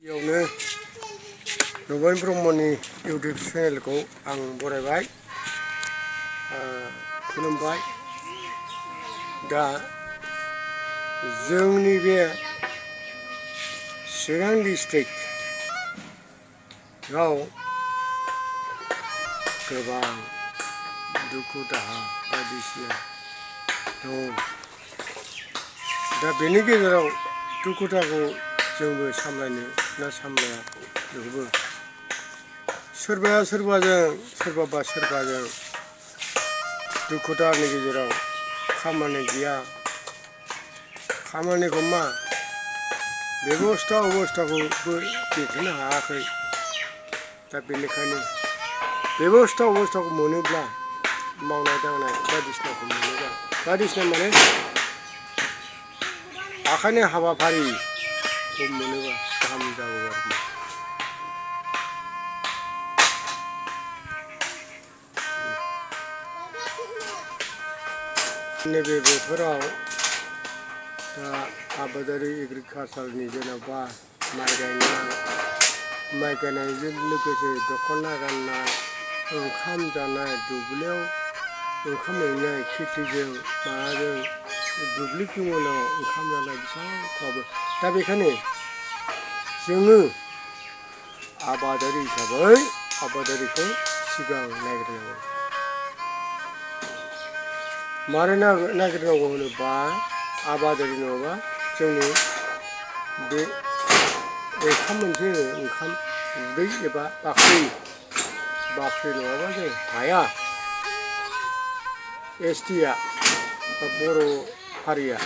बेयावनो नबेन ब्रह्मनि इउटुब चेनेलखौ आं बरायबाय, खुलुमबाय। दा जोंनि बे चिरां डिस्ट्रिक्टआव गोबां दुखु दाहा बायदिसिना दं। दा बेनि गेजेराव दुखु दाहाखौ जोंबो सामलायनो ना सामलाया बेखौबो सोरबाया सोरबाजों दुखु दाहानि गेजेराव खामानि गैया, खामानिखौ मा अबस्थाखौबो दैखांनो हायाखै। दा बेनिखायनो अबस्थाखौ मोनोब्ला मावनाय दांनाय बायदिसिनाखौ मोनोब्ला, बायदिसिना माने आखाइनि हाबाफारिखौ मोनोबा गाहाम जागौ आरोखि। नैबे बोथोराव दा आबादारि एग्रिकालसारनि जेनेबा माइ गायनायजों लोगोसे दख'ना गाननाय, ओंखाम जानाय, दुब्लियाव ओंखाम हैनाय, खेथिजों माबाजों दुब्लि गोमोनाव ओंखाम जानाय बेसेबां खहाबो। दा बेखायनो जोङो आबादारि हिसाबै आबादारिखौ सिगां नायग्रोनांगौ। मारै नागिरनांगौ होनोबा, आबादारि नङाबा जोंनि बे ओंखाम मोनसे ओंखाम उदै एबा बाख्रि नङाबा जों हाया। एसटिआ बा बर' हारिया